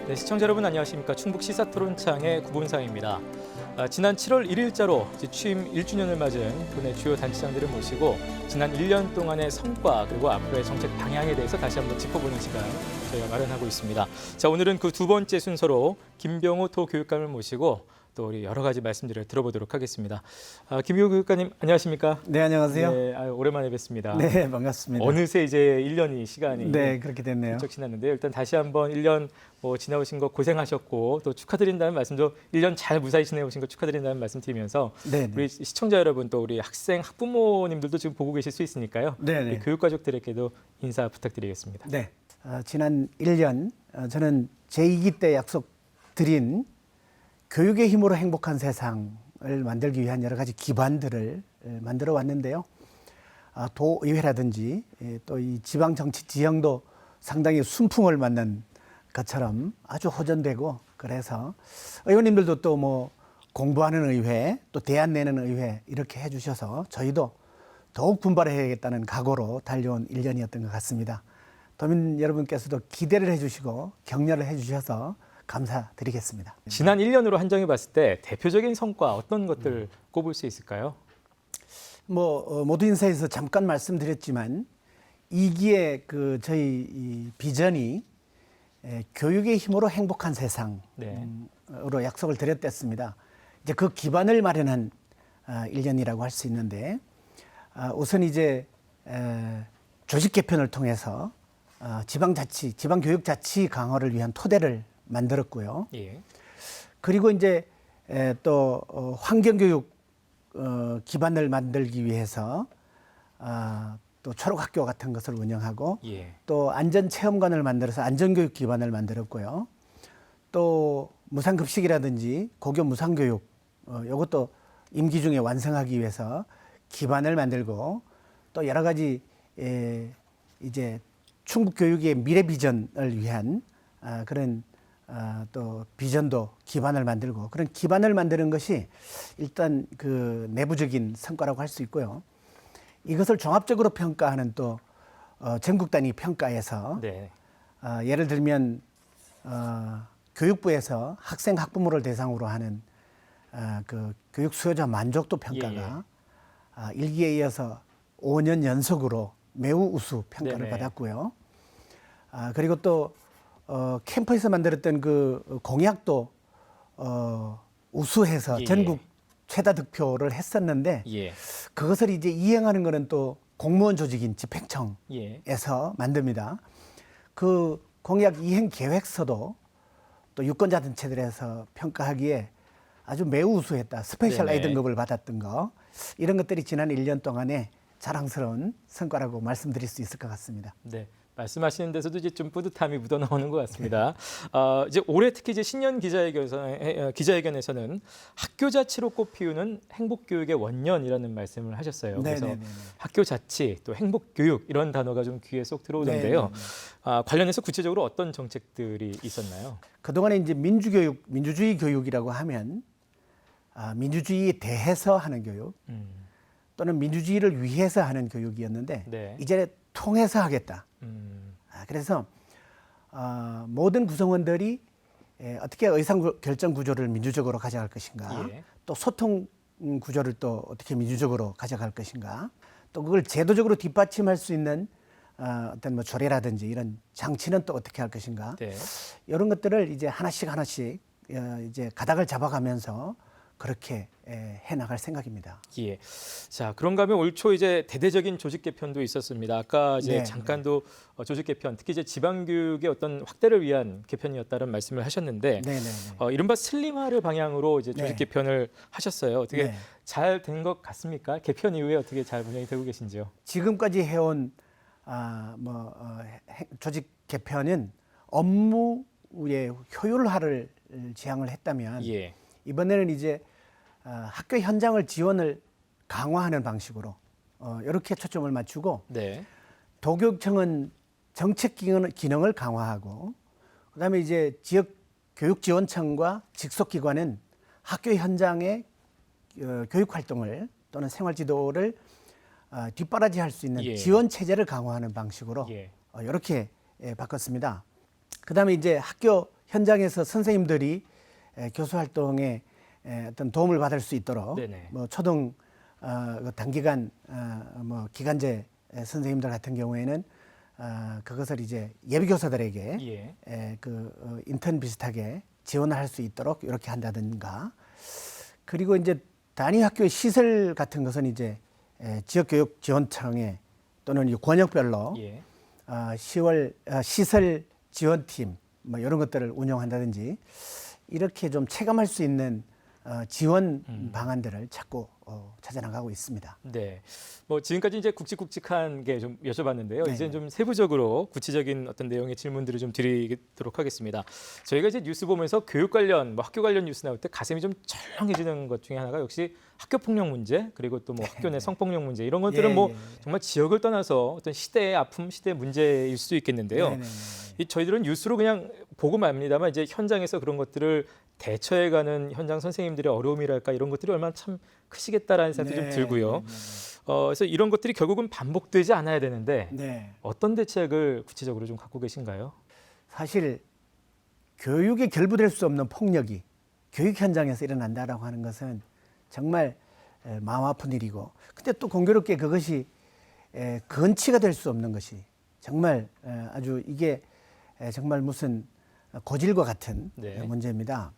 네, 시청자 여러분 안녕하십니까. 충북 시사토론창의 구본상입니다. 지난 7월 1일자로 취임 1주년을 맞은 도내 주요 단체장들을 모시고 지난 1년 동안의 성과 그리고 앞으로의 정책 방향에 대해서 다시 한번 짚어보는 시간 저희가 마련하고 있습니다. 자, 오늘은 그 두 번째 순서로 김병우 도교육감을 모시고 또 우리 여러 가지 말씀들을 들어보도록 하겠습니다. 김병우 교육감님 안녕하십니까? 네, 안녕하세요. 네, 오랜만에 뵙습니다. 네, 반갑습니다. 어느새 이제 1년이 시간이 네, 그렇게 됐네요. 훌쩍 지났는데요. 일단 다시 한번 1년 지나오신 거 고생하셨고 또 축하드린다는 말씀도 1년 잘 무사히 지내오신 거 축하드린다는 말씀 드리면서 네, 우리 시청자 여러분 또 우리 학생 학부모님들도 지금 보고 계실 수 있으니까요. 네, 우리 네. 교육가족들에게도 인사 부탁드리겠습니다. 네. 지난 1년 저는 제2기 때 약속드린 교육의 힘으로 행복한 세상을 만들기 위한 여러 가지 기반들을 만들어 왔는데요. 도의회라든지 또 이 지방 정치 지형도 상당히 순풍을 맞는 것처럼 아주 호전되고, 그래서 의원님들도 또 뭐 공부하는 의회, 또 대안 내는 의회 이렇게 해주셔서 저희도 더욱 분발해야겠다는 각오로 달려온 1년이었던 것 같습니다. 도민 여러분께서도 기대를 해주시고 격려를 해주셔서 감사드리겠습니다. 지난 1년으로 한정해 봤을 때 대표적인 성과 어떤 것들 꼽을 수 있을까요? 모두 인사에서 잠깐 말씀드렸지만 2기의 저희 이 비전이 교육의 힘으로 행복한 세상으로 약속을 드렸댔습니다. 이제 그 기반을 마련한 1년이라고 할 수 있는데, 우선 이제 조직 개편을 통해서 지방자치, 지방교육자치 강화를 위한 토대를 만들었고요. 예. 그리고 이제 또 환경교육 기반을 만들기 위해서 또 초록학교 같은 것을 운영하고, 예. 또 안전체험관을 만들어서 안전교육 기반을 만들었고요. 또 무상급식이라든지 고교 무상교육 이것도 임기 중에 완성하기 위해서 기반을 만들고, 또 여러 가지 이제 충북 교육의 미래 비전을 위한 그런 또 비전도 기반을 만들고, 그런 기반을 만드는 것이 일단 그 내부적인 성과라고 할 수 있고요. 이것을 종합적으로 평가하는 또 전국 단위 평가에서 네. 예를 들면 교육부에서 학생 학부모를 대상으로 하는 그 교육 수요자 만족도 평가가 1기에 이어서 5년 연속으로 매우 우수 평가를 네네. 받았고요. 그리고 또 캠퍼에서 만들었던 그 공약도 우수해서 전국 최다 득표를 했었는데, 그것을 이제 이행하는 것은 또 공무원 조직인 집행청에서 만듭니다. 그 공약 이행 계획서도 또 유권자 단체들에서 평가하기에 아주 매우 우수했다. 스페셜 A 등급을 받았던 거, 이런 것들이 지난 1년 동안의 자랑스러운 성과라고 말씀드릴 수 있을 것 같습니다. 네. 말씀하시는 데서도 이제 좀 뿌듯함이 묻어나오는 것 같습니다. 이제 올해 특히 이제 신년 기자회견에서는 학교 자치로 꼽히우는 행복교육의 원년이라는 말씀을 하셨어요. 그래서 학교 자치 또 행복교육 이런 단어가 좀 귀에 쏙 들어오던데요. 관련해서 구체적으로 어떤 정책들이 있었나요? 그동안에 이제 민주교육, 민주주의 교육이라고 하면 민주주의에 대해서 하는 교육 또는 민주주의를 위해서 하는 교육이었는데, 이제 통해서 하겠다. 그래서 모든 구성원들이 어떻게 의사결정 구조를 민주적으로 가져갈 것인가, 또 소통 구조를 또 어떻게 민주적으로 가져갈 것인가, 또 그걸 제도적으로 뒷받침할 수 있는 어떤 뭐 조례라든지 이런 장치는 또 어떻게 할 것인가, 이런 것들을 이제 하나씩 이제 가닥을 잡아가면서 그렇게 해나갈 생각입니다. 예. 자, 그런가 하면 올 초 이제 대대적인 조직 개편도 있었습니다. 아까 이제 잠깐도 조직 개편, 특히 이제 지방교육의 어떤 확대를 위한 개편이었다는 말씀을 하셨는데, 이른바 슬림화를 방향으로 이제 조직 개편을 하셨어요. 어떻게 잘 된 것 같습니까? 개편 이후에 어떻게 잘 운영이 되고 계신지요? 지금까지 해온 조직 개편은 업무의 효율화를 지향을 했다면, 이번에는 이제 학교 현장을 지원을 강화하는 방식으로 이렇게 초점을 맞추고, 도교육청은 정책 기능을 강화하고, 그다음에 이제 지역 교육지원청과 직속기관은 학교 현장의 교육 활동을 또는 생활지도를 뒷바라지할 수 있는 지원 체제를 강화하는 방식으로 이렇게 바꿨습니다. 그다음에 이제 학교 현장에서 선생님들이 교수 활동에 어떤 도움을 받을 수 있도록 네네. 뭐 초등 그 단기간 뭐 기간제 선생님들 같은 경우에는 그것을 이제 예비 교사들에게 예. 인턴 비슷하게 지원을 할 수 있도록 이렇게 한다든가, 그리고 이제 단위 학교의 시설 같은 것은 이제 지역교육지원청에 또는 권역별로 예. 10월 시설 지원팀 뭐 이런 것들을 운영한다든지 이렇게 좀 체감할 수 있는 지원 방안들을 자꾸 찾아나가고 있습니다. 네. 뭐 지금까지 이제 굵직굵직한 게 좀 여쭤봤는데요. 네네. 이제 좀 세부적으로 구체적인 어떤 내용의 질문들을 좀 드리도록 하겠습니다. 저희가 이제 뉴스 보면서 교육 관련, 뭐 학교 관련 뉴스 나올 때 가슴이 좀 철렁해지는 것 중에 하나가 역시 학교 폭력 문제, 그리고 또 뭐 학교 내 성폭력 문제, 이런 것들은 뭐 정말 지역을 떠나서 어떤 시대의 아픔, 시대의 문제일 수도 있겠는데요. 저희들은 뉴스로 그냥 보고 맙니다만 이제 현장에서 그런 것들을 대처해가는 현장 선생님들의 어려움이랄까, 이런 것들이 얼마나 참 크시겠다라는 생각도 좀 들고요. 그래서 이런 것들이 결국은 반복되지 않아야 되는데 어떤 대책을 구체적으로 좀 갖고 계신가요? 사실 교육에 결부될 수 없는 폭력이 교육 현장에서 일어난다라고 하는 것은 정말 마음 아픈 일이고, 근데 또 공교롭게 그것이 건치가 될 수 없는 것이 정말 아주 이게 정말 무슨 고질과 같은 문제입니다.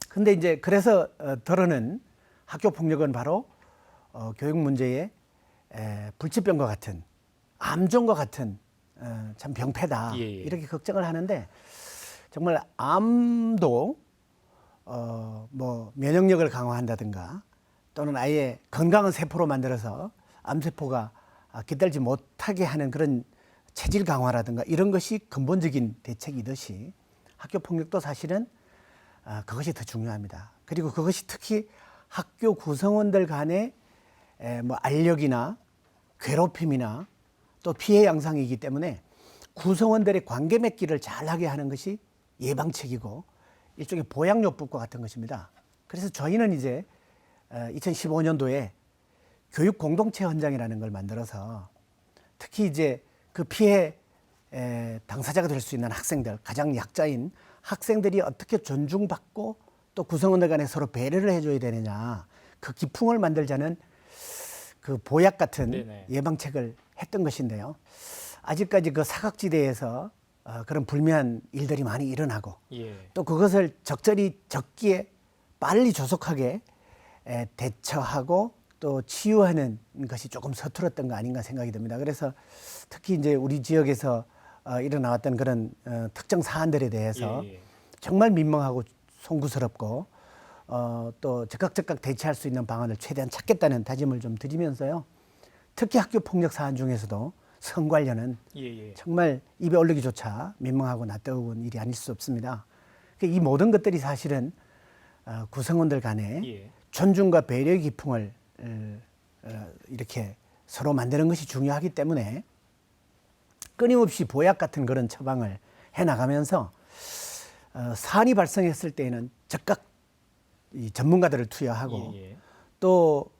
근데 이제 그래서 덜어는 학교 폭력은 바로 교육 문제의 불치병과 같은, 암종과 같은 참 병폐다, 이렇게 걱정을 하는데, 정말 암도 뭐 면역력을 강화한다든가 또는 아예 건강한 세포로 만들어서 암세포가 깃들지 못하게 하는 그런 체질 강화라든가 이런 것이 근본적인 대책이듯이 학교 폭력도 사실은 그것이 더 중요합니다. 그리고 그것이 특히 학교 구성원들 간의 뭐 알력이나 괴롭힘이나 또 피해 양상이기 때문에 구성원들의 관계 맺기를 잘하게 하는 것이 예방책이고 일종의 보양요법과 같은 것입니다. 그래서 저희는 이제 2015년도에 교육 공동체 헌장이라는 걸 만들어서 특히 이제 그 피해 당사자가 될 수 있는 학생들, 가장 약자인 학생들이 어떻게 존중받고 또 구성원들 간에 서로 배려를 해줘야 되느냐, 그 기풍을 만들자는 그 보약 같은 예방책을 했던 것인데요. 아직까지 그 사각지대에서 그런 불미한 일들이 많이 일어나고 또 그것을 적절히 적기에 빨리 조속하게 대처하고 또 치유하는 것이 조금 서툴었던 거 아닌가 생각이 듭니다. 그래서 특히 이제 우리 지역에서 일어나왔던 그런 특정 사안들에 대해서 정말 민망하고 송구스럽고 또 즉각 대처할 수 있는 방안을 최대한 찾겠다는 다짐을 좀 드리면서요. 특히 학교 폭력 사안 중에서도 성 관련은 정말 입에 올리기조차 민망하고 낯뜨거운 일이 아닐 수 없습니다. 이 모든 것들이 사실은 구성원들 간에 존중과 배려의 기풍을 이렇게 서로 만드는 것이 중요하기 때문에 끊임없이 보약 같은 그런 처방을 해나가면서 사안이 발생했을 때에는 즉각 이 전문가들을 투여하고 또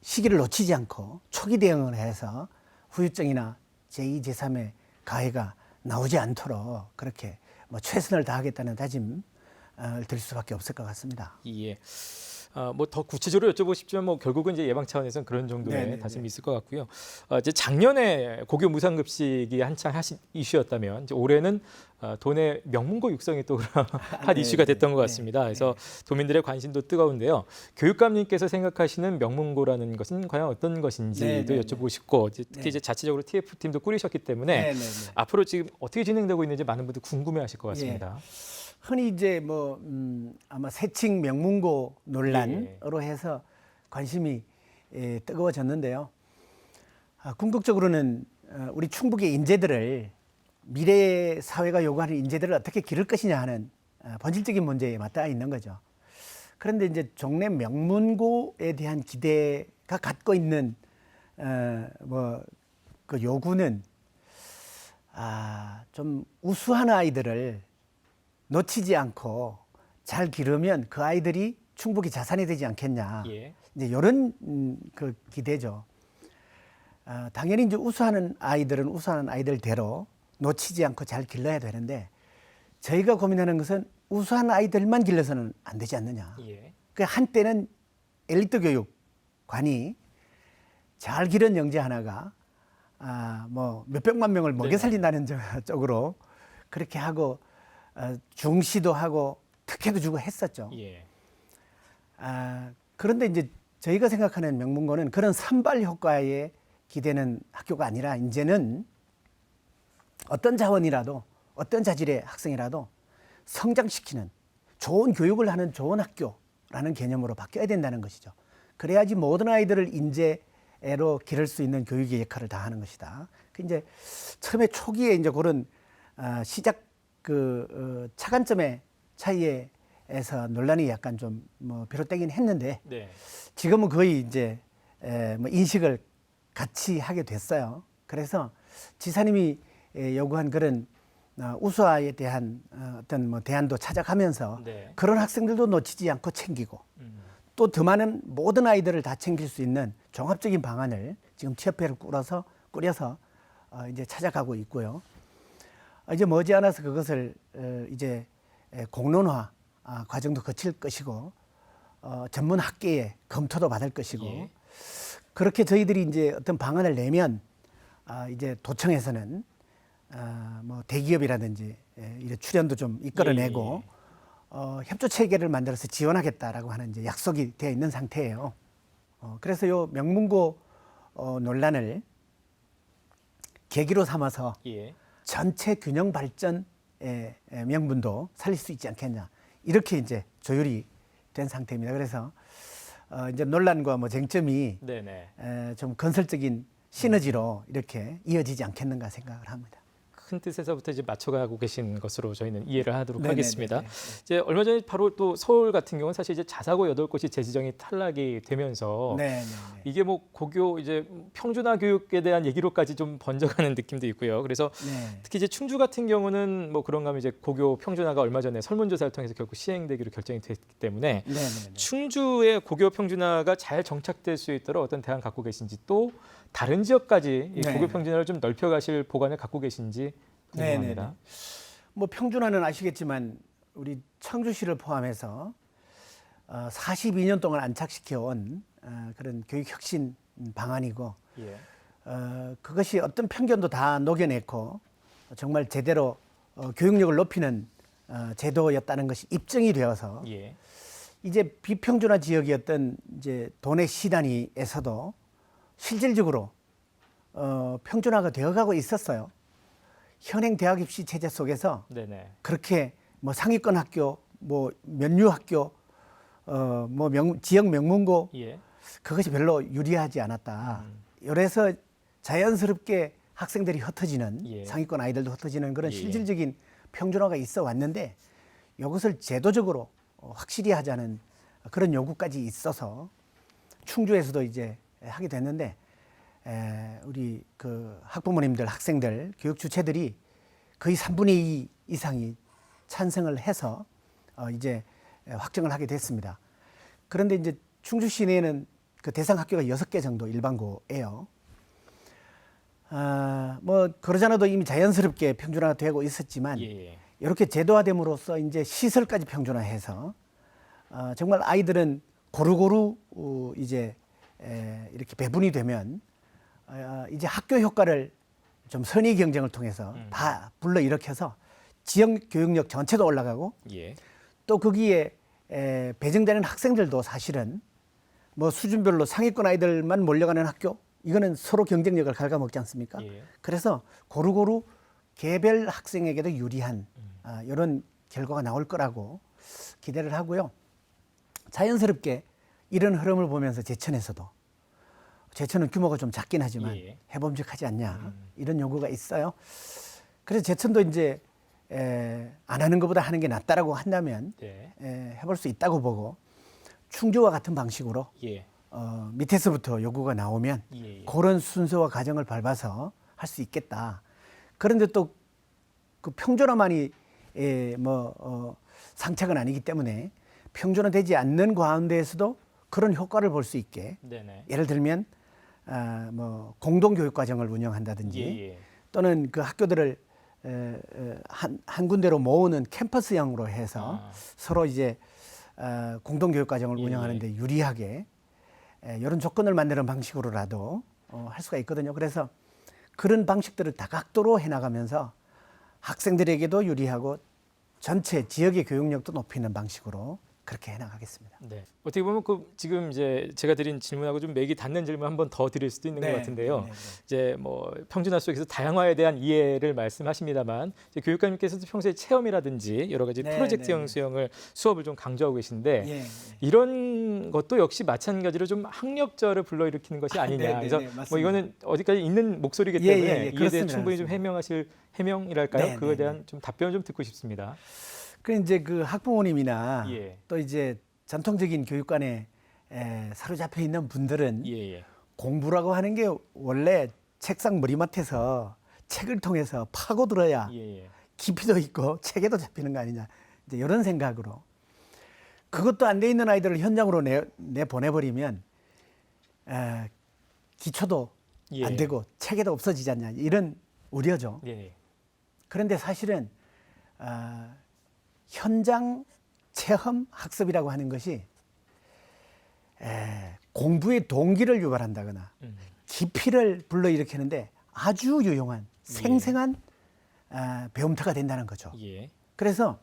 시기를 놓치지 않고 초기 대응을 해서 후유증이나 제2, 제3의 가해가 나오지 않도록 그렇게 뭐 최선을 다하겠다는 다짐을 드릴 수밖에 없을 것 같습니다. 뭐 더 구체적으로 여쭤보고 싶지만 뭐 결국은 이제 예방 차원에서는 그런 정도의 다짐이 있을 것 같고요. 이제 작년에 고교 무상급식이 한창 이슈였다면 이제 올해는 도내 명문고 육성이 또 한 이슈가 됐던 것 같습니다. 그래서 도민들의 관심도 뜨거운데요. 교육감님께서 생각하시는 명문고라는 것은 과연 어떤 것인지도 여쭤보고 싶고, 특히 이제 자체적으로 TF팀도 꾸리셨기 때문에 앞으로 지금 어떻게 진행되고 있는지 많은 분들 궁금해하실 것 같습니다. 흔히 이제 뭐 아마 새칭 명문고 논란으로 해서 관심이 뜨거워졌는데요. 궁극적으로는 우리 충북의 인재들을, 미래 사회가 요구하는 인재들을 어떻게 기를 것이냐 하는 본질적인 문제에 맞닿아 있는 거죠. 그런데 이제 종래 명문고에 대한 기대가 갖고 있는 그 요구는 좀 우수한 아이들을 놓치지 않고 잘 기르면 그 아이들이 충북이 자산이 되지 않겠냐. 이제 이런 그 기대죠. 당연히 이제 우수한 아이들은 우수한 아이들대로 놓치지 않고 잘 길러야 되는데, 저희가 고민하는 것은 우수한 아이들만 길러서는 안 되지 않느냐. 예. 그 한때는 엘리트 교육관이 잘 기른 영재 하나가 뭐 몇백만 명을 먹여 살린다는 쪽으로 그렇게 하고 중시도 하고 특혜도 주고 했었죠. 예. 그런데 이제 저희가 생각하는 명문고는 그런 선발 효과에 기대는 학교가 아니라 이제는 어떤 자원이라도 어떤 자질의 학생이라도 성장시키는 좋은 교육을 하는 좋은 학교라는 개념으로 바뀌어야 된다는 것이죠. 그래야지 모든 아이들을 인재로 기를 수 있는 교육의 역할을 다하는 것이다. 그 이제 처음에 초기에 이제 그런 시작 차관점의 차이에서 논란이 약간 좀 뭐 비롯되긴 했는데 네. 지금은 거의 이제 뭐 인식을 같이 하게 됐어요. 그래서 지사님이 요구한 그런 우수화에 대한 어떤 뭐 대안도 찾아가면서 네. 그런 학생들도 놓치지 않고 챙기고 또 더 많은 모든 아이들을 다 챙길 수 있는 종합적인 방안을 지금 취업회를 꾸려서 이제 찾아가고 있고요. 이제 머지않아서 그것을 이제 공론화 과정도 거칠 것이고 전문 학계에 검토도 받을 것이고 예. 그렇게 저희들이 이제 어떤 방안을 내면 이제 도청에서는 뭐 대기업이라든지 이런 출연도 좀 이끌어내고 협조 체계를 만들어서 지원하겠다라고 하는 이제 약속이 되어 있는 상태예요. 그래서 요 명문고 논란을 계기로 삼아서 예. 전체 균형 발전의 명분도 살릴 수 있지 않겠냐 이렇게 이제 조율이 된 상태입니다. 그래서 이제 논란과 뭐 쟁점이 좀 건설적인 시너지로 이렇게 이어지지 않겠는가 생각을 합니다. 큰 뜻에서부터 이제 맞춰가고 계신 것으로 저희는 이해를 하도록 네네네네. 하겠습니다. 이제 얼마 전에 바로 또 서울 같은 경우는 사실 이제 자사고 8곳이 재지정이 탈락이 되면서 이게 뭐 고교 이제 평준화 교육에 대한 얘기로까지 좀 번져가는 느낌도 있고요. 그래서 특히 이제 충주 같은 경우는 뭐 그런가 하면 이제 고교 평준화가 얼마 전에 설문조사를 통해서 결국 시행되기로 결정이 됐기 때문에 충주의 고교 평준화가 잘 정착될 수 있도록 어떤 대안 갖고 계신지 또 다른 지역까지 이 고교 평준화를 좀 넓혀가실 보관을 갖고 계신지 궁금합니다. 뭐 평준화는 아시겠지만 우리 청주시를 포함해서 42년 동안 안착시켜온 그런 교육 혁신 방안이고 그것이 어떤 편견도 다 녹여냈고 정말 제대로 교육력을 높이는 제도였다는 것이 입증이 되어서 이제 비평준화 지역이었던 이제 도내 시단위에서도 실질적으로 평준화가 되어가고 있었어요. 현행 대학 입시 체제 속에서 그렇게 뭐 상위권 학교, 뭐 면류 학교, 뭐 지역 명문고 그것이 별로 유리하지 않았다. 이래서 자연스럽게 학생들이 흩어지는 상위권 아이들도 흩어지는 그런 실질적인 평준화가 있어 왔는데 이것을 제도적으로 확실히 하자는 그런 요구까지 있어서 충주에서도 이제 하게 됐는데 우리 그 학부모님들, 학생들, 교육 주체들이 거의 3분의 2 이상이 찬성을 해서 이제 확정을 하게 됐습니다. 그런데 이제 충주 시내에는 그 대상 학교가 6개 정도 일반고예요. 뭐 그러잖아도 이미 자연스럽게 평준화가 되고 있었지만 이렇게 제도화됨으로써 이제 시설까지 평준화해서 정말 아이들은 고루고루 이제 이렇게 배분이 되면 이제 학교 효과를 좀 선의 경쟁을 통해서 다 불러일으켜서 지역 교육력 전체도 올라가고 또 거기에 배정되는 학생들도 사실은 뭐 수준별로 상위권 아이들만 몰려가는 학교 이거는 서로 경쟁력을 갉아먹지 않습니까? 그래서 고루고루 개별 학생에게도 유리한 이런 결과가 나올 거라고 기대를 하고요. 자연스럽게 이런 흐름을 보면서 제천에서도 제천은 규모가 좀 작긴 하지만 해봄직하지 않냐 이런 요구가 있어요. 그래서 제천도 이제 안 하는 것보다 하는 게 낫다라고 한다면 해볼 수 있다고 보고 충주와 같은 방식으로 밑에서부터 요구가 나오면 그런 순서와 과정을 밟아서 할 수 있겠다. 그런데 또 그 평준화만이 상책은 아니기 때문에 평준화되지 않는 가운데에서도 그런 효과를 볼 수 있게 예를 들면 뭐 공동교육 과정을 운영한다든지 또는 그 학교들을 한 군데로 모으는 캠퍼스형으로 해서 서로 이제 공동 교육 과정을 운영하는데 유리하게 이런 조건을 만드는 방식으로라도 할 수가 있거든요. 그래서 그런 방식들을 다각도로 해나가면서 학생들에게도 유리하고 전체 지역의 교육력도 높이는 방식으로 그렇게 해나가겠습니다. 네. 어떻게 보면 지금 이제 제가 드린 질문하고 좀 맥이 닿는 질문 한 번 더 드릴 수도 있는 것 같은데요. 이제 뭐 평준화 속에서 다양화에 대한 이해를 말씀하십니다만 이제 교육감님께서도 평소에 체험이라든지 여러 가지 프로젝트형 수영을 수업을 좀 강조하고 계신데 이런 것도 역시 마찬가지로 좀 학력저를 불러일으키는 것이 아니냐. 그래서 뭐 이거는 어디까지 있는 목소리이기 때문에 이에 대해 충분히 좀 해명이랄까요? 그거에 대한 좀 답변을 좀 듣고 싶습니다. 그 이제 그 학부모님이나 또 이제 전통적인 교육관에 사로잡혀 있는 분들은 공부라고 하는 게 원래 책상 머리맡에서 책을 통해서 파고들어야 깊이도 있고 체계도 잡히는 거 아니냐, 이제 이런 생각으로 그것도 안 돼 있는 아이들을 현장으로 내 보내버리면 기초도 안 되고 체계도 없어지지 않냐, 이런 우려죠. 그런데 사실은 현장 체험 학습이라고 하는 것이 공부의 동기를 유발한다거나 깊이를 불러일으키는데 아주 유용한 생생한 배움터가 된다는 거죠. 그래서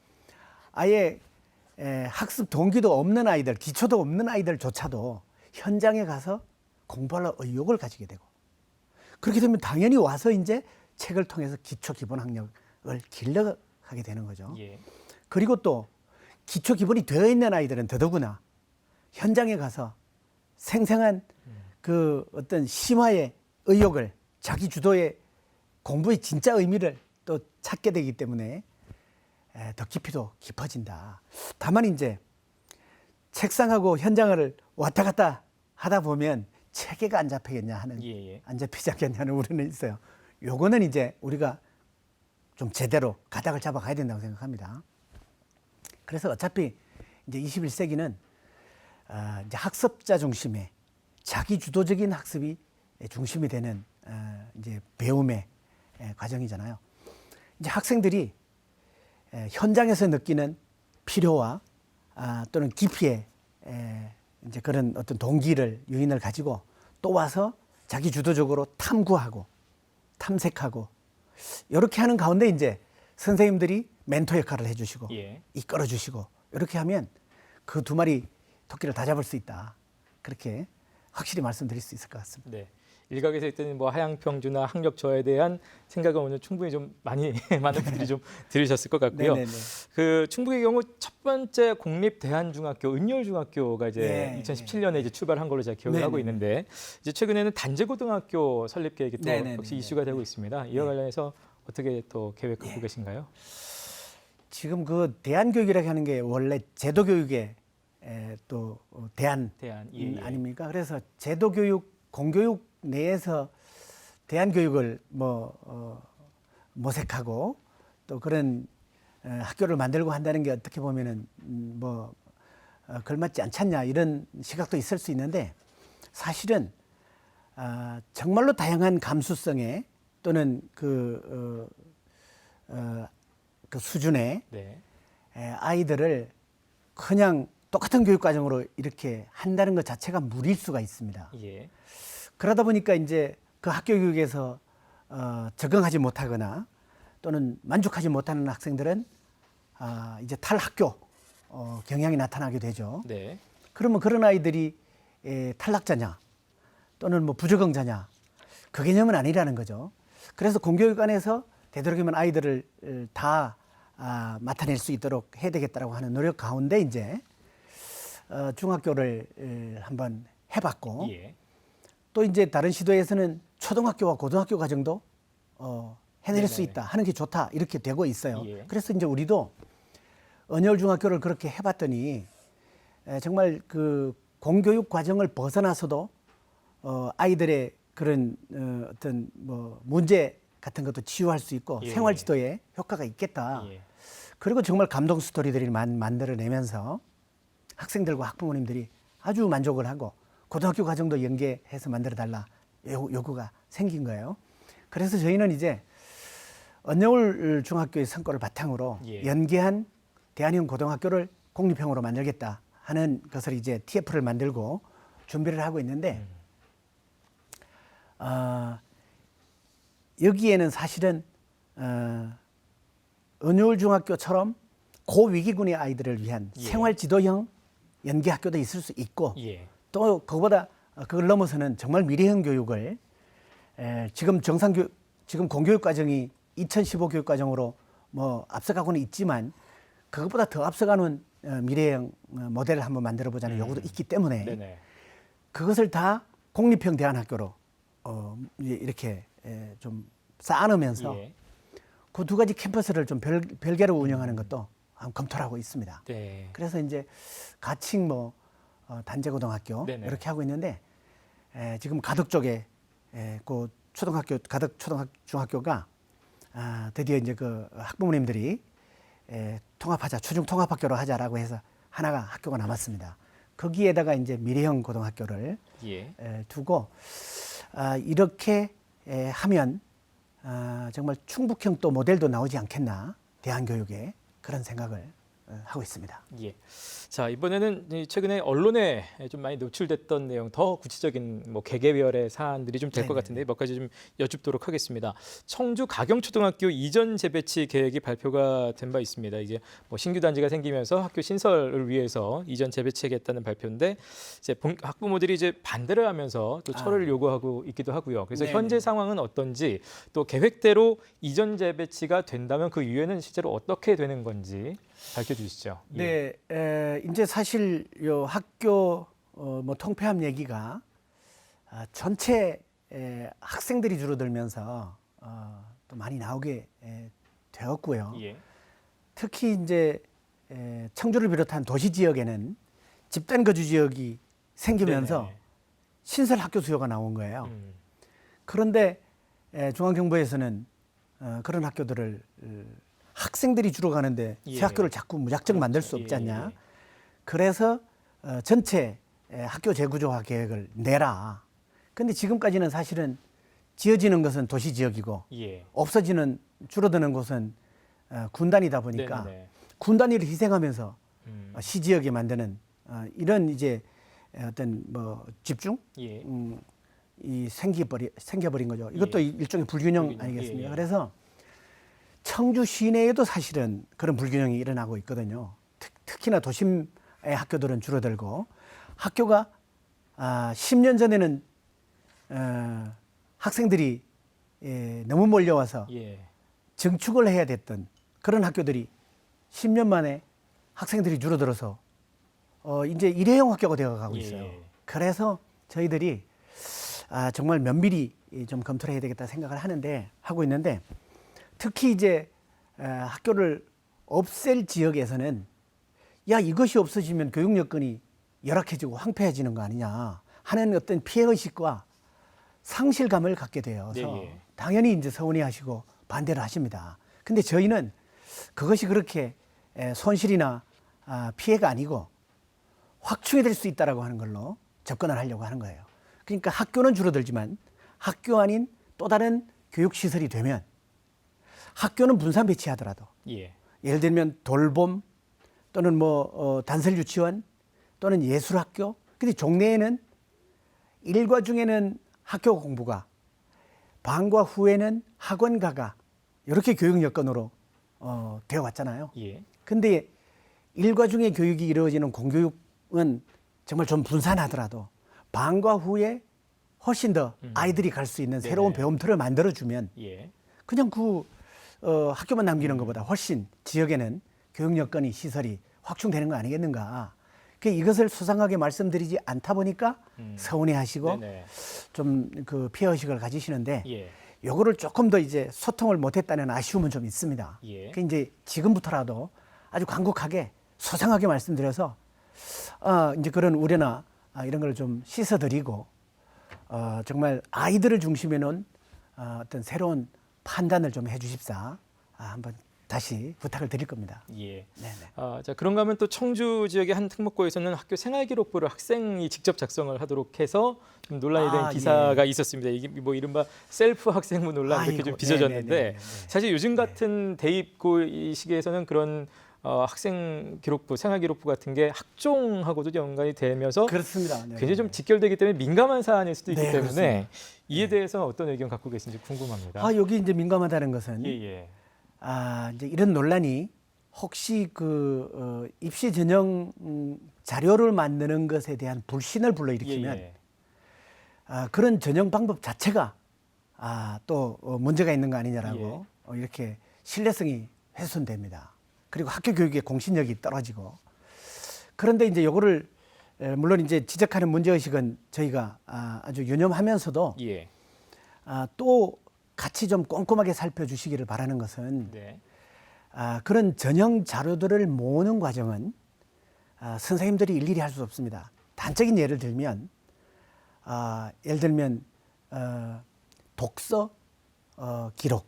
아예 학습 동기도 없는 아이들, 기초도 없는 아이들조차도 현장에 가서 공부할 의욕을 가지게 되고, 그렇게 되면 당연히 와서 이제 책을 통해서 기초 기본 학력을 길러가게 되는 거죠. 그리고 또 기초 기본이 되어 있는 아이들은 더더구나 현장에 가서 생생한 그 어떤 심화의 의욕을, 자기 주도의 공부의 진짜 의미를 또 찾게 되기 때문에 더 깊이도 깊어진다. 다만 이제 책상하고 현장을 왔다 갔다 하다 보면 체계가 안 잡히겠냐 하는, 안 잡히지 않겠냐는 우려는 있어요. 요거는 이제 우리가 좀 제대로 가닥을 잡아 가야 된다고 생각합니다. 그래서 어차피 이제 21세기는 이제 학습자 중심의 자기 주도적인 학습이 중심이 되는 이제 배움의 과정이잖아요. 이제 학생들이 현장에서 느끼는 필요와 또는 깊이의 이제 그런 어떤 동기를, 유인을 가지고 또 와서 자기 주도적으로 탐구하고 탐색하고 이렇게 하는 가운데 이제 선생님들이 멘토 역할을 해주시고 이끌어 주시고 이렇게 하면 그 두 마리 토끼를 다 잡을 수 있다. 그렇게 확실히 말씀드릴 수 있을 것 같습니다. 네. 일각에서 있던 뭐 하향평준화, 학력저에 대한 생각을 오늘 충분히 좀 많은 분들이 좀 들으셨을 것 같고요. 그 충북의 경우 첫 번째 공립 대한중학교 은율중학교가 이제 2017년에 이제 출발한 걸로 제가 기억을 하고 있는데, 이제 최근에는 단제고등학교 설립 계획이 또 역시 이슈가 되고 있습니다. 이와 관련해서 어떻게 또 계획 갖고 계신가요? 지금 그 대안교육이라고 하는 게 원래 제도교육의 또 대안 아닙니까? 그래서 제도교육, 공교육 내에서 대안교육을 모색하고 또 그런 학교를 만들고 한다는 게 어떻게 보면은 걸맞지 않잖냐, 이런 시각도 있을 수 있는데, 사실은 정말로 다양한 감수성의 또는 그 수준의 아이들을 그냥 똑같은 교육 과정으로 이렇게 한다는 것 자체가 무리일 수가 있습니다. 그러다 보니까 이제 그 학교 교육에서 적응하지 못하거나 또는 만족하지 못하는 학생들은 이제 탈학교 경향이 나타나게 되죠. 그러면 그런 아이들이 탈락자냐 또는 뭐 부적응자냐, 그 개념은 아니라는 거죠. 그래서 공교육관에서 되도록이면 아이들을 다 맡아낼 수 있도록 해야 되겠다라고 하는 노력 가운데 이제 중학교를 한번 해봤고, 또 이제 다른 시도에서는 초등학교와 고등학교 과정도 해낼 수 있다 하는 게 좋다, 이렇게 되고 있어요. 그래서 이제 우리도 언열중학교를 그렇게 해봤더니 정말 그 공교육 과정을 벗어나서도 아이들의 그런 어떤 뭐 문제 같은 것도 치유할 수 있고 생활 지도에 효과가 있겠다. 그리고 정말 감동 스토리들을 만들어내면서 학생들과 학부모님들이 아주 만족을 하고 고등학교 과정도 연계해서 만들어달라 요구가 생긴 거예요. 그래서 저희는 이제 언여울 중학교의 성과를 바탕으로 예. 연계한 대안형 고등학교를 공립형으로 만들겠다 하는 것을 이제 TF를 만들고 준비를 하고 있는데 여기에는 사실은 언여울 중학교처럼 고위기군의 아이들을 위한 예. 생활지도형 연계학교도 있을 수 있고 예. 또 그거보다 그걸 넘어서는 정말 미래형 교육을 지금 지금 공교육 과정이 2015 교육 과정으로 뭐 앞서가고는 있지만 그것보다 더 앞서가는 미래형 모델을 한번 만들어 보자는 요구도 있기 때문에 네네. 그것을 다 공립형 대안학교로 이제 이렇게 좀 쌓아놓으면서 예. 그 두 가지 캠퍼스를 좀 별개로 운영하는 것도 검토를 하고 있습니다. 네. 그래서 이제 가칭 뭐 단제고등학교 네네. 이렇게 하고 있는데 지금 가덕 쪽에 그 초등학교 가덕 중학교가 드디어 이제 그 학부모님들이 통합하자 초중 통합학교로 하자라고 해서 하나가 학교가 남았습니다. 거기에다가 이제 미래형 고등학교를 예. 두고 이렇게 하면 정말 충북형 또 모델도 나오지 않겠나 대한교육에 그런 생각을 하고 있습니다. 예. 자, 이번에는 최근에 언론에 좀 많이 노출됐던 내용, 더 구체적인 뭐 개개별의 사안들이 좀 될 것 같은데 몇 가지 좀 여쭙도록 하겠습니다. 청주 가경초등학교 이전 재배치 계획이 발표가 된 바 있습니다. 이제 뭐 신규 단지가 생기면서 학교 신설을 위해서 이전 재배치하겠다는 발표인데 이제 학부모들이 이제 반대를 하면서 또 철회를 요구하고 있기도 하고요. 그래서 네네. 현재 상황은 어떤지 또 계획대로 이전 재배치가 된다면 그 이후에는 실제로 어떻게 되는 건지 밝혀주시죠. 예. 네, 이제 사실 요 학교 뭐 통폐합 얘기가 전체 학생들이 줄어들면서 또 많이 나오게 되었고요. 예. 특히 이제 청주를 비롯한 도시 지역에는 집단 거주 지역이 생기면서 네네. 신설 학교 수요가 나온 거예요. 음. 그런데 중앙정부에서는 그런 학교들을 학생들이 주로 가는데 예. 새 학교를 자꾸 무작정 만들 수 그렇죠. 없지 않냐. 예. 그래서 전체 학교 재구조화 계획을 내라. 근데 지금까지는 사실은 지어지는 것은 도시 지역이고 예. 없어지는 줄어드는 곳은 군단이다 보니까 네네네. 군단위를 희생하면서 음. 시지역에 만드는 이런 이제 어떤 뭐 집중 예. 이 생겨버린 거죠. 이것도 예. 일종의 불균형 불균형. 아니겠습니까? 예, 예. 그래서 청주 시내에도 사실은 그런 불균형이 일어나고 있거든요. 특히나 도심의 학교들은 줄어들고 학교가 10년 전에는 학생들이 너무 몰려와서 예. 증축을 해야 됐던 그런 학교들이 10년 만에 학생들이 줄어들어서 이제 일회용 학교가 되어가고 있어요. 예. 그래서 저희들이 정말 면밀히 좀 검토를 해야 되겠다 생각을 하고 있는데 특히 이제 학교를 없앨 지역에서는 야 이것이 없어지면 교육 여건이 열악해지고 황폐해지는 거 아니냐 하는 어떤 피해 의식과 상실감을 갖게 되어서 네, 예. 당연히 이제 서운해하시고 반대를 하십니다. 근데 저희는 그것이 그렇게 손실이나 피해가 아니고 확충이 될 수 있다라고 하는 걸로 접근을 하려고 하는 거예요. 그러니까 학교는 줄어들지만 학교 아닌 또 다른 교육 시설이 되면 학교는 분산 배치하더라도 예. 예를 들면 돌봄 또는 뭐 단설 유치원 또는 예술학교. 근데 종래에는 일과 중에는 학교 공부가 방과 후에는 학원가가 이렇게 교육 여건으로 되어 왔잖아요. 예. 근데 일과 중에 교육이 이루어지는 공교육은 정말 좀 분산하더라도 방과 후에 훨씬 더 아이들이 갈 수 있는 새로운 네네. 배움터를 만들어주면 예. 그냥 학교만 남기는 것보다 훨씬 지역에는 교육 여건이 시설이 확충되는 거 아니겠는가. 이것을 수상하게 말씀드리지 않다 보니까 서운해하시고 네네. 좀 그 피해 의식을 가지시는데 예. 요거를 조금 더 이제 소통을 못했다는 아쉬움은 좀 있습니다. 예. 이제 지금부터라도 아주 간곡하게 소상하게 말씀드려서 이제 그런 우려나 이런 걸 좀 씻어드리고 정말 아이들을 중심에 놓은 어떤 새로운 판단을 좀 해주십사 한번 다시 부탁을 드릴 겁니다. 예. 네네. 자, 그런가 하면 또 청주 지역의 한 특목고에서는 학교 생활기록부를 학생이 직접 작성을 하도록 해서 좀 논란이 된 기사가 있었습니다. 이게 뭐 이른바 셀프 학생부 논란 이렇게 좀 빚어졌는데 네네네네. 사실 요즘 같은 대입고 이 시기에서는 그런 학생 기록부, 생활 기록부 같은 게 학종하고도 연관이 되면서 그렇습니다. 굉장히 좀 직결되기 때문에 민감한 사안일 수도 있기 네, 때문에 그렇습니다. 이에 대해서 어떤 의견 갖고 계신지 궁금합니다. 여기 이제 민감하다는 것은 예. 이제 이런 논란이 혹시 입시 전형 자료를 만드는 것에 대한 불신을 불러일으키면 그런 전형 방법 자체가 또 문제가 있는 거 아니냐라고 이렇게 신뢰성이 훼손됩니다. 그리고 학교 교육의 공신력이 떨어지고 그런데 이제 요거를 물론 이제 지적하는 문제의식은 저희가 아주 유념하면서도 또 같이 좀 꼼꼼하게 살펴주시기를 바라는 것은 그런 전형 자료들을 모으는 과정은 선생님들이 일일이 할 수 없습니다. 단적인 예를 들면 독서 기록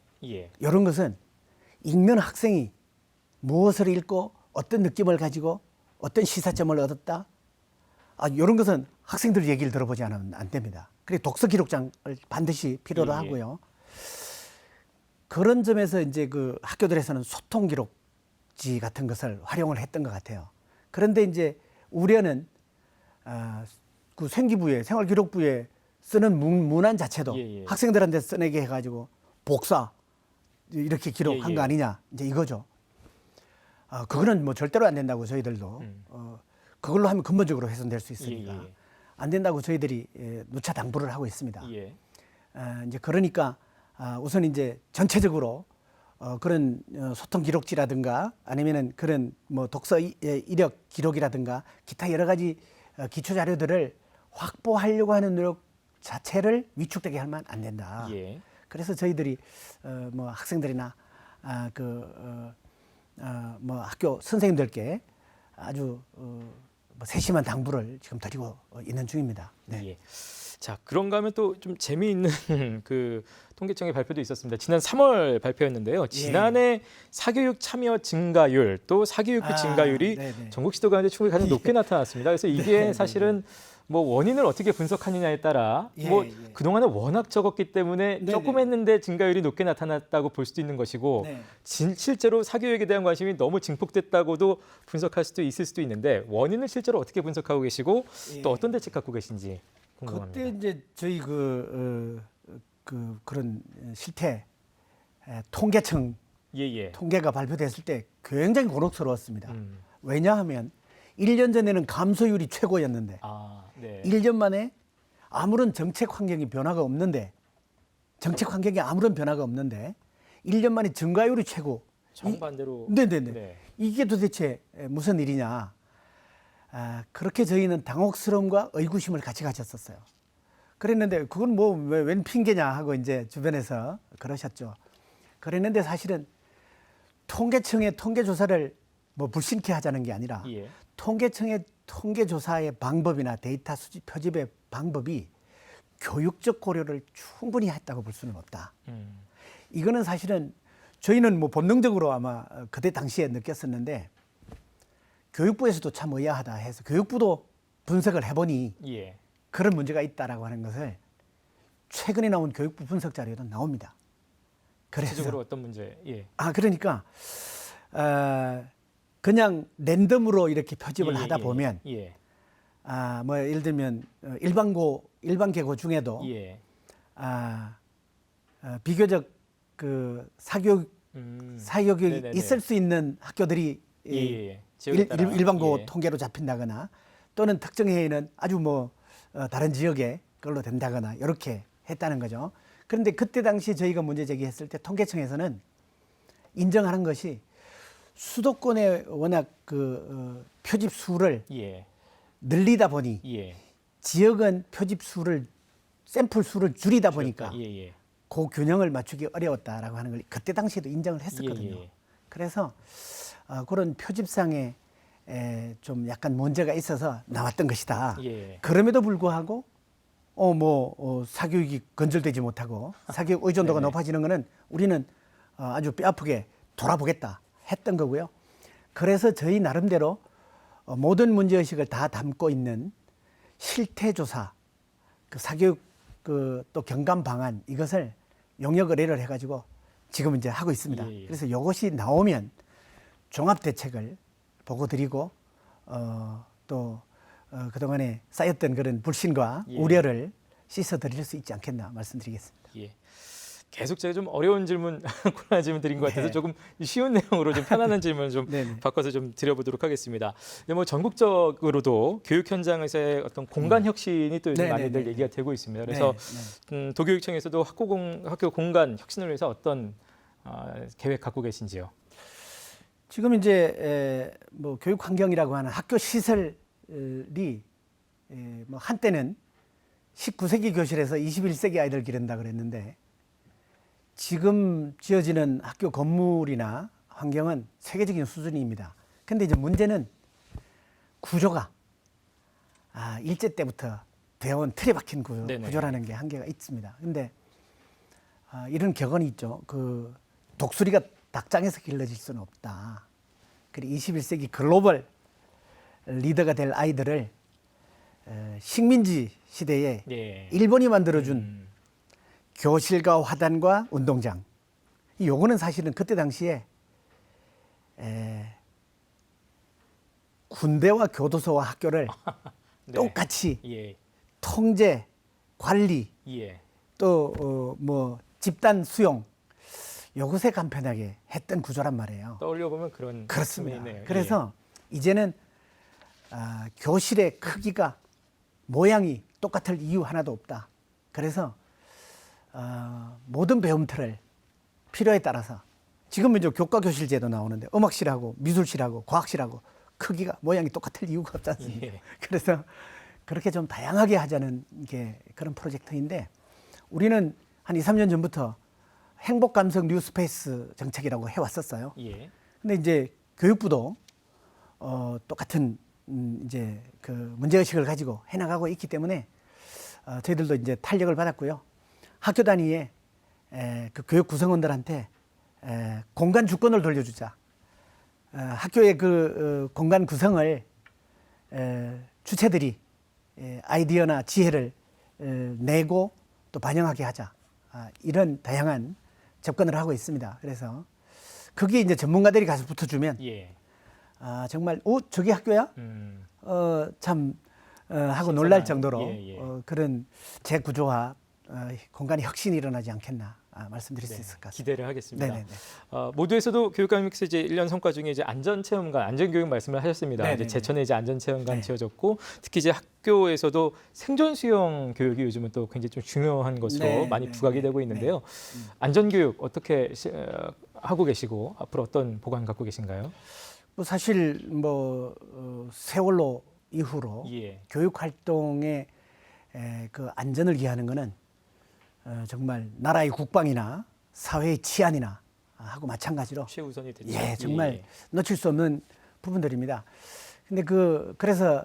이런 것은 읽는 학생이 무엇을 읽고 어떤 느낌을 가지고 어떤 시사점을 얻었다 이런 것은 학생들 얘기를 들어보지 않으면 안 됩니다. 그리고 독서 기록장을 반드시 필요로 하고요. 그런 점에서 이제 그 학교들에서는 소통 기록지 같은 것을 활용을 했던 것 같아요. 그런데 이제 우려는 그 생기부에 생활기록부에 쓰는 문안 자체도 학생들한테 써내게 해가지고 복사 이렇게 기록한 거 아니냐 이제 이거죠. 그거는 뭐 절대로 안 된다고 저희들도 그걸로 하면 근본적으로 훼손될 수 있으니까 안 된다고 저희들이 누차 당부를 하고 있습니다. 이제 그러니까 우선 이제 전체적으로 그런 소통 기록지라든가 아니면은 그런 뭐 독서 이력 기록이라든가 기타 여러 가지 기초 자료들을 확보하려고 하는 노력 자체를 위축되게 하면 안 된다. 그래서 저희들이 뭐 학생들이나 뭐 학교 선생님들께 아주 뭐 세심한 당부를 지금 드리고 있는 중입니다. 자, 그런가 하면 또 좀 재미있는 그 통계청의 발표도 있었습니다. 지난 3월 발표였는데요. 지난해 사교육 참여 증가율 또 사교육비 증가율이 전국 시도 가운데 충분히 가장 높게 나타났습니다. 그래서 이게 사실은 뭐 원인을 어떻게 분석하느냐에 따라 뭐 그동안은 워낙 적었기 때문에 조금 했는데 증가율이 높게 나타났다고 볼 수도 있는 것이고 실제로 사교육에 대한 관심이 너무 증폭됐다고도 분석할 수도 있을 수도 있는데 원인을 실제로 어떻게 분석하고 계시고 또 어떤 대책 갖고 계신지 궁금합니다. 그때 이제 저희 그런 실태 통계청 통계가 발표됐을 때 굉장히 곤혹스러웠습니다. 왜냐하면 1년 전에는 감소율이 최고였는데 1년 만에 아무런 정책 환경이 변화가 없는데 1년 만에 증가율이 최고. 정반대로. 이게 도대체 무슨 일이냐. 그렇게 저희는 당혹스러움과 의구심을 같이 가졌었어요. 그랬는데 그건 뭐 웬 핑계냐 하고 이제 주변에서 그러셨죠. 그랬는데 사실은 통계청의 통계조사를 뭐 불신케 하자는 게 아니라 통계청의 통계조사의 방법이나 데이터 수집 표집의 방법이 교육적 고려를 충분히 했다고 볼 수는 없다. 이거는 사실은 저희는 뭐 본능적으로 아마 그때 당시에 느꼈었는데 교육부에서도 참 의아하다 해서 교육부도 분석을 해보니 그런 문제가 있다라고 하는 것을 최근에 나온 교육부 분석 자료에도 나옵니다. 그래서 구체적으로 어떤 문제? 그러니까 그냥 랜덤으로 이렇게 표집을 하다 보면 뭐 예를 들면 일반 계고 중에도 비교적 그 사교육이 있을 수 있는 학교들이 일반고 통계로 잡힌다거나 또는 특정 해에는 아주 뭐 다른 지역에 그걸로 된다거나 이렇게 했다는 거죠. 그런데 그때 당시 저희가 문제 제기했을 때 통계청에서는 인정하는 것이 수도권에 워낙 그 표집 수를 늘리다 보니 지역은 표집 수를 샘플 수를 줄이다 보니까 그 균형을 맞추기 어려웠다라고 하는 걸 그때 당시에도 인정을 했었거든요. 그래서 그런 표집상에 좀 약간 문제가 있어서 나왔던 것이다. 그럼에도 불구하고 사교육이 건절되지 못하고 사교육 의존도가 높아지는 것은 우리는 아주 뼈아프게 돌아보겠다 했던 거고요. 그래서 저희 나름대로 모든 문제의식을 다 담고 있는 실태조사, 그 사교육 또 경감 방안 이것을 용역 의뢰를 해가지고 지금 이제 하고 있습니다. 예, 예. 그래서 이것이 나오면 종합 대책을 보고 드리고 또 그동안에 쌓였던 그런 불신과 예. 우려를 씻어드릴 수 있지 않겠나 말씀드리겠습니다. 예. 계속 제가 좀 어려운 질문, 고난한 질문 드린 것 같아서 네. 조금 쉬운 내용으로 좀 편안한 질문을 좀 네네. 바꿔서 좀 드려보도록 하겠습니다. 뭐 전국적으로도 교육 현장에서의 어떤 공간 혁신이 또 요즘 네네네. 많이들 얘기가 되고 있습니다. 그래서 도교육청에서도 학교 공간 혁신을 위해서 어떤 계획 갖고 계신지요? 지금 이제 뭐 교육 환경이라고 하는 학교 시설이 뭐 한때는 19세기 교실에서 21세기 아이들 기른다 그랬는데 지금 지어지는 학교 건물이나 환경은 세계적인 수준입니다. 근데 이제 문제는 구조가 일제 때부터 되어온 틀에 박힌 구조라는 게 한계가 있습니다. 근데 이런 격언이 있죠. 그 독수리가 닭장에서 길러질 수는 없다. 그리고 21세기 글로벌 리더가 될 아이들을 식민지 시대에 예. 일본이 만들어준 교실과 화단과 운동장. 요거는 사실은 그때 당시에 군대와 교도소와 학교를 네. 똑같이 예. 통제, 관리, 예. 또 뭐 집단 수용 요것에 간편하게 했던 구조란 말이에요. 떠올려 보면 그런 그렇습니다. 말씀이네요. 그래서 이제는 교실의 크기가 모양이 똑같을 이유 하나도 없다. 그래서 모든 배움터를 필요에 따라서 지금 이제 교과 교실 제도 나오는데 음악실하고 미술실하고 과학실하고 크기가 모양이 똑같을 이유가 없지 않습니까? 예. 그래서 그렇게 좀 다양하게 하자는 게 그런 프로젝트인데 우리는 한 2, 3년 전부터 행복 감성 뉴스페이스 정책이라고 해왔었어요. 예. 근데 이제 교육부도 똑같은 이제 그 문제의식을 가지고 해나가고 있기 때문에 저희들도 이제 탄력을 받았고요. 학교 단위에 그 교육 구성원들한테 공간 주권을 돌려주자. 학교의 그 공간 구성을 주체들이 아이디어나 지혜를 내고 또 반영하게 하자. 이런 다양한 접근을 하고 있습니다. 그래서 거기에 이제 전문가들이 가서 붙어주면 예. 정말 저게 학교야? 참 하고 놀랄 정도로 예, 예. 그런 재구조화 공간의 혁신이 일어나지 않겠나 말씀드릴 수 있을 것 같습니다. 기대를 하겠습니다. 네네네. 모두에서도 교육감님께서 이제 1년 성과 중에 이제 안전체험관, 안전교육 말씀을 하셨습니다. 이제 네네네. 제천에 이제 안전체험관 네. 지어졌고 특히 이제 학교에서도 생존수영 교육이 요즘은 또 굉장히 좀 중요한 것으로 네, 많이 네, 부각이 네, 되고 있는데요. 안전교육 어떻게 하고 계시고 앞으로 어떤 보관 갖고 계신가요? 뭐 사실 뭐 세월호 이후로 예. 교육 활동의 그 안전을 기하는 것은 정말 나라의 국방이나 사회의 치안이나 하고 마찬가지로 최우선이 됐죠. 예, 정말 놓칠 수 없는 부분들입니다. 근데 그래서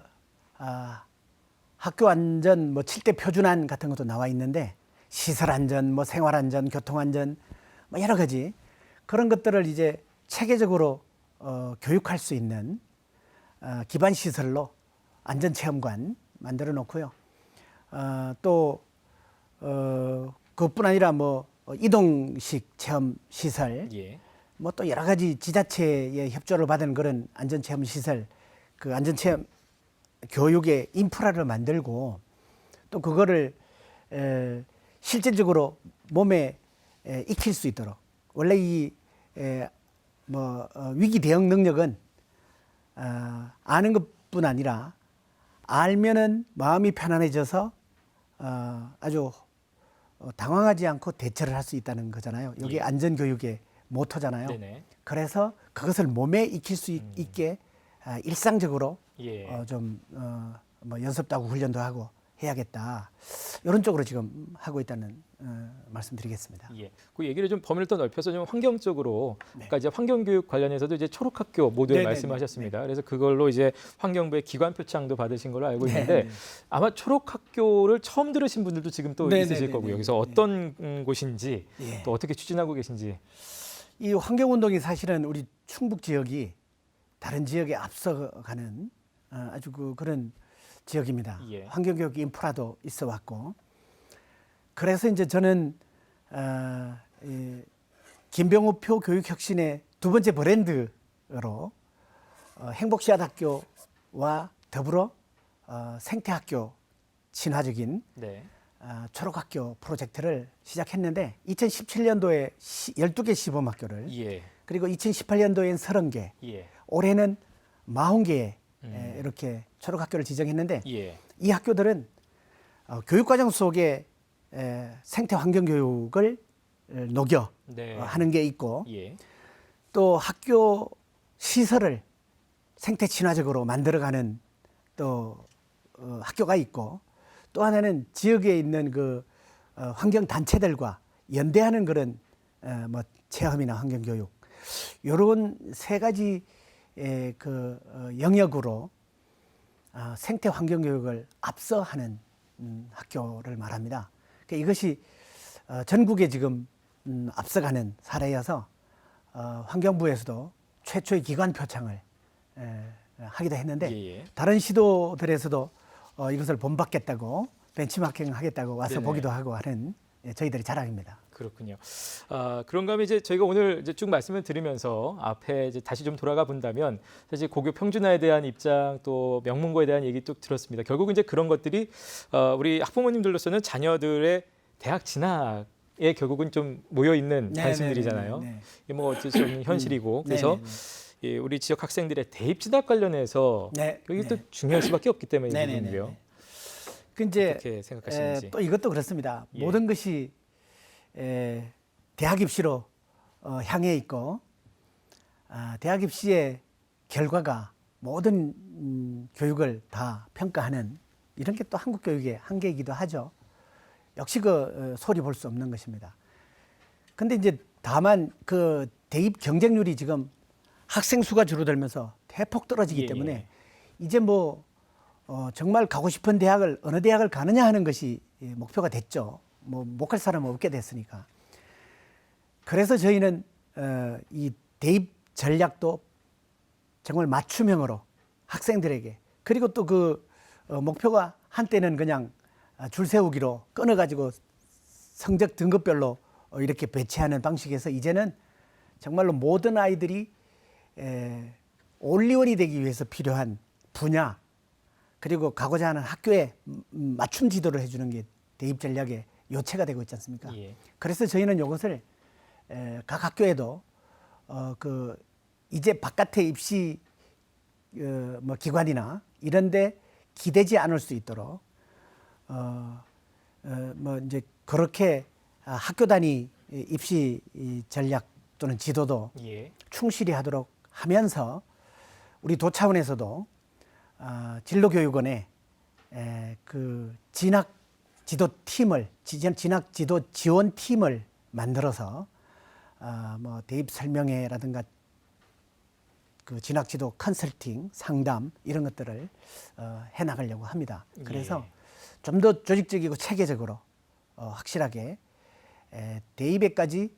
학교 안전 뭐 7대 표준안 같은 것도 나와 있는데 시설 안전, 뭐 생활 안전, 교통 안전 뭐 여러 가지 그런 것들을 이제 체계적으로 교육할 수 있는 기반 시설로 안전 체험관 만들어 놓고요. 또 그것뿐 아니라 뭐 이동식 체험 시설, 예. 뭐 또 여러 가지 지자체의 협조를 받은 그런 안전 체험 시설, 그 안전 체험 교육의 인프라를 만들고 또 그거를 실질적으로 몸에 익힐 수 있도록 원래 이 위기 대응 능력은 아는 것뿐 아니라 알면은 마음이 편안해져서 아주 당황하지 않고 대처를 할 수 있다는 거잖아요. 이게 예. 안전교육의 모토잖아요. 네네. 그래서 그것을 몸에 익힐 수 있게 일상적으로 예. 뭐 연습도 하고 훈련도 하고 해야겠다. 이런 쪽으로 지금 하고 있다는 말씀드리겠습니다. 예. 그 얘기를 좀 범위를 더 넓혀서 좀 환경적으로, 네. 그러니까 이제 환경교육 관련해서도 이제 초록학교 모두에 네네네. 말씀하셨습니다. 그래서 그걸로 이제 환경부의 기관 표창도 받으신 걸로 알고 있는데 네네. 아마 초록학교를 처음 들으신 분들도 지금 또 네네네네. 있으실 거고요. 그래서 어떤 곳인지 예. 또 어떻게 추진하고 계신지. 이 환경운동이 사실은 우리 충북 지역이 다른 지역에 앞서가는 아주 그런 지역입니다. 예. 환경교육 인프라도 있어 왔고, 그래서 이제 저는 김병우표 교육혁신의 두 번째 브랜드로 행복씨앗학교와 더불어 생태학교 친화적인 네. 초록학교 프로젝트를 시작했는데 2017년도에 12개 시범학교를 예. 그리고 2018년도엔 30개, 예. 올해는 40개의 이렇게 초록학교를 지정했는데 예. 이 학교들은 교육과정 속에 생태 환경 교육을 녹여 네. 하는 게 있고 예. 또 학교 시설을 생태 친화적으로 만들어가는 또 학교가 있고 또 하나는 지역에 있는 그 환경 단체들과 연대하는 그런 뭐 체험이나 환경 교육 이런 세 가지 그 영역으로 생태 환경 교육을 앞서 하는 학교를 말합니다. 그러니까 이것이 전국에 지금 앞서가는 사례여서 환경부에서도 최초의 기관 표창을 하기도 했는데 예. 다른 다른 시도들에서도 이것을 본받겠다고 벤치마킹 하겠다고 와서 네네. 보기도 하고 하는 저희들의 자랑입니다. 그렇군요. 그런가 하면 이제 저희가 오늘 이제 쭉 말씀을 드리면서 앞에 이제 다시 좀 돌아가 본다면 사실 고교 평준화에 대한 입장 또 명문고에 대한 얘기 쭉 들었습니다. 결국 이제 그런 것들이 우리 학부모님들로서는 자녀들의 대학 진학에 결국은 좀 모여 있는 관심들이잖아요. 이게 뭐 어쩔 수 없는 현실이고 그래서 예, 우리 지역 학생들의 대입 진학 관련해서 여기 또 중요할 수밖에 없기 때문에 이 부분이요. 그 이제 어떻게 생각하시는지. 또 이것도 그렇습니다. 예. 모든 것이 대학 입시로 향해 있고 대학 입시의 결과가 모든 교육을 다 평가하는 이런 게 또 한국 교육의 한계이기도 하죠. 역시 그 소리 볼 수 없는 것입니다. 근데 이제 다만 그 대입 경쟁률이 지금 학생 수가 줄어들면서 대폭 떨어지기 때문에 이제 뭐 정말 가고 싶은 대학을 어느 대학을 가느냐 하는 것이 목표가 됐죠. 뭐 못 갈 사람은 없게 됐으니까. 그래서 저희는 이 대입 전략도 정말 맞춤형으로 학생들에게 그리고 또 그 목표가 한때는 그냥 줄 세우기로 끊어가지고 성적 등급별로 이렇게 배치하는 방식에서 이제는 정말로 모든 아이들이 올리원이 되기 위해서 필요한 분야 그리고 가고자 하는 학교에 맞춤 지도를 해주는 게 대입 전략의 요체가 되고 있지 않습니까? 예. 그래서 저희는 이것을 각 학교에도 그 이제 바깥의 입시 뭐 기관이나 이런데 기대지 않을 수 있도록 뭐 이제 그렇게 학교 단위 입시 전략 또는 지도도 충실히 하도록 하면서 우리 도 차원에서도 진로교육원에 그 진학 지도 팀을 진학 지도 지원 팀을 만들어서 뭐 대입 설명회라든가 그 진학 지도 컨설팅 상담 이런 것들을 해 나가려고 합니다. 그래서 좀 더 조직적이고 체계적으로 확실하게 대입에까지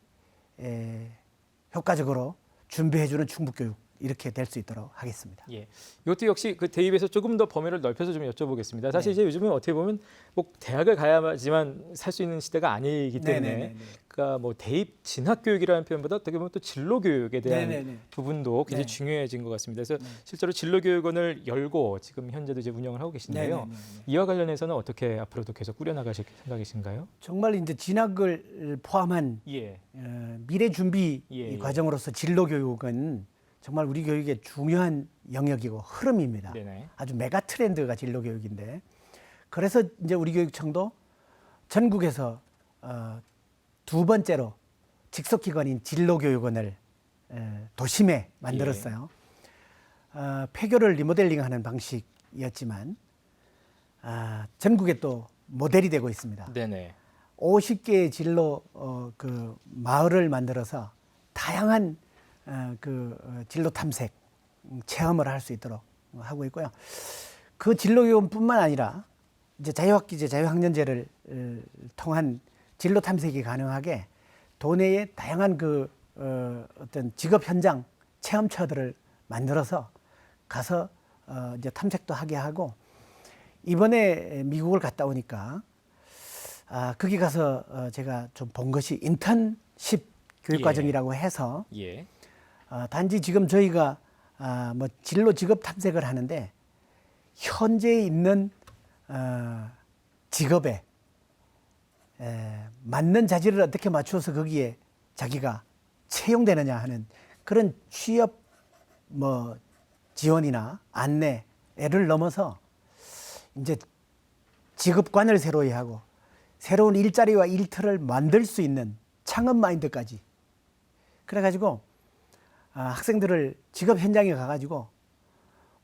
효과적으로 준비해주는 충북교육 이렇게 될 수 있도록 하겠습니다. 예, 이것도 역시 그 대입에서 조금 더 범위를 넓혀서 좀 여쭤보겠습니다. 사실 이제 요즘은 어떻게 보면 꼭 대학을 가야지만 살 수 있는 시대가 아니기 때문에, 그러니까 뭐 대입 진학 교육이라는 표현보다 어떻게 보면 또 진로 교육에 대한 부분도 굉장히 중요해진 것 같습니다. 그래서 실제로 진로 교육원을 열고 지금 현재도 이제 운영을 하고 계신데요. 이와 관련해서는 어떻게 앞으로도 계속 꾸려나가실 생각이신가요? 정말 이제 진학을 포함한 미래 준비 과정으로서 진로 교육은 정말 우리 교육의 중요한 영역이고 흐름입니다. 아주 메가 트렌드가 진로 교육인데, 그래서 이제 우리 교육청도 전국에서 두 번째로 직속기관인 진로교육원을 도심에 만들었어요. 폐교를 리모델링하는 방식이었지만 전국에 또 모델이 되고 있습니다. 50개의 진로 그 마을을 만들어서 다양한 그 진로 탐색 체험을 할 수 있도록 하고 있고요. 그 진로교육뿐만 아니라 이제 자유학기제, 자유학년제를 통한 진로 탐색이 가능하게 도내에 다양한 그 어떤 직업 현장 체험처들을 만들어서 가서 이제 탐색도 하게 하고 이번에 미국을 갔다 오니까 거기 가서 제가 좀 본 것이 인턴십 교육과정이라고 해서 예. 단지 지금 저희가 뭐 진로 직업 탐색을 하는데 현재 있는 직업에 맞는 자질을 어떻게 맞추어서 거기에 자기가 채용되느냐 하는 그런 취업 뭐 지원이나 안내를 넘어서 이제 직업관을 새로이 하고 새로운 일자리와 일터를 만들 수 있는 창업 마인드까지 그래가지고 학생들을 직업 현장에 가가지고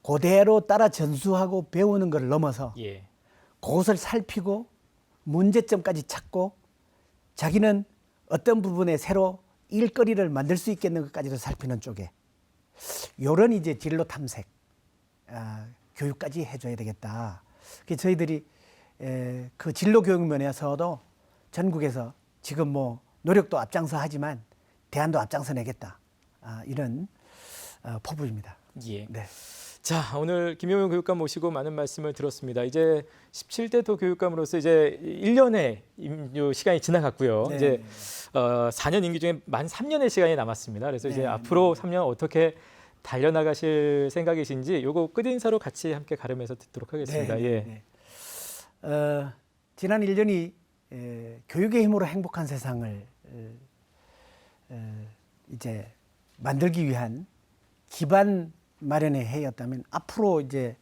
그대로 따라 전수하고 배우는 걸 넘어서 예. 그것을 살피고 문제점까지 찾고 자기는 어떤 부분에 새로 일거리를 만들 수 있겠는 것까지도 살피는 쪽에 이런 이제 진로 탐색 교육까지 해줘야 되겠다. 그래서 저희들이 그 진로 교육 면에서도 전국에서 지금 뭐 노력도 앞장서 하지만 대안도 앞장서 내겠다. 이런 포부입니다. 예. 네. 자, 오늘 김용현 교육감 모시고 많은 말씀을 들었습니다. 이제 17대 도 교육감으로서 이제 1년의 시간이 지나갔고요. 네. 이제 4년 임기 중에 만 3년의 시간이 남았습니다. 그래서 이제 네. 앞으로 3년 어떻게 달려나가실 생각이신지 요거 끝인사로 같이 함께 가름해서 듣도록 하겠습니다. 네, 예. 네. 지난 1년이 교육의 힘으로 행복한 세상을 이제 만들기 위한 기반 마련의 해였다면 앞으로 이제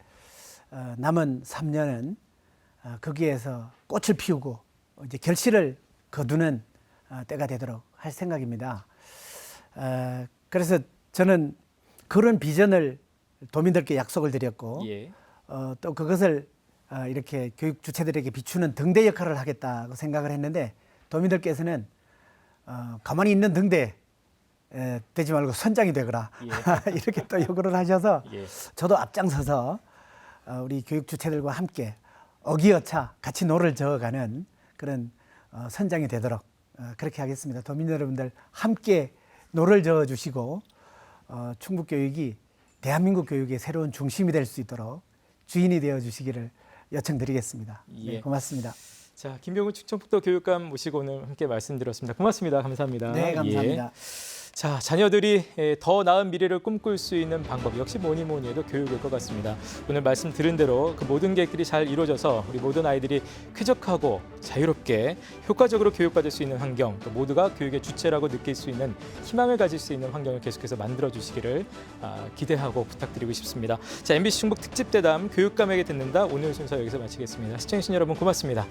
남은 3년은 거기에서 꽃을 피우고 이제 결실을 거두는 때가 되도록 할 생각입니다. 그래서 저는 그런 비전을 도민들께 약속을 드렸고 예. 또 그것을 이렇게 교육 주체들에게 비추는 등대 역할을 하겠다고 생각을 했는데 도민들께서는 가만히 있는 등대 되지 말고 선장이 되거라 예. 이렇게 또 요구를 하셔서 예. 저도 앞장서서 우리 교육 주체들과 함께 어기어차 같이 노를 저어가는 그런 선장이 되도록 그렇게 하겠습니다. 도민 여러분들 함께 노를 저어 주시고 충북 교육이 대한민국 교육의 새로운 중심이 될 수 있도록 주인이 되어 주시기를 요청드리겠습니다. 예. 네, 고맙습니다. 자, 김병훈 충청북도 교육감 모시고 오늘 함께 말씀드렸습니다. 고맙습니다. 감사합니다. 네, 감사합니다. 예. 자, 자녀들이 더 나은 미래를 꿈꿀 수 있는 방법 역시 뭐니 해도 교육일 것 같습니다. 오늘 말씀 들은 대로 그 모든 계획들이 잘 이루어져서 우리 모든 아이들이 쾌적하고 자유롭게 효과적으로 교육받을 수 있는 환경, 또 모두가 교육의 주체라고 느낄 수 있는 희망을 가질 수 있는 환경을 계속해서 만들어 주시기를 기대하고 부탁드리고 싶습니다. 자, MBC 충북 특집 대담 교육감에게 듣는다 오늘 순서 여기서 마치겠습니다. 시청해주신 여러분 고맙습니다.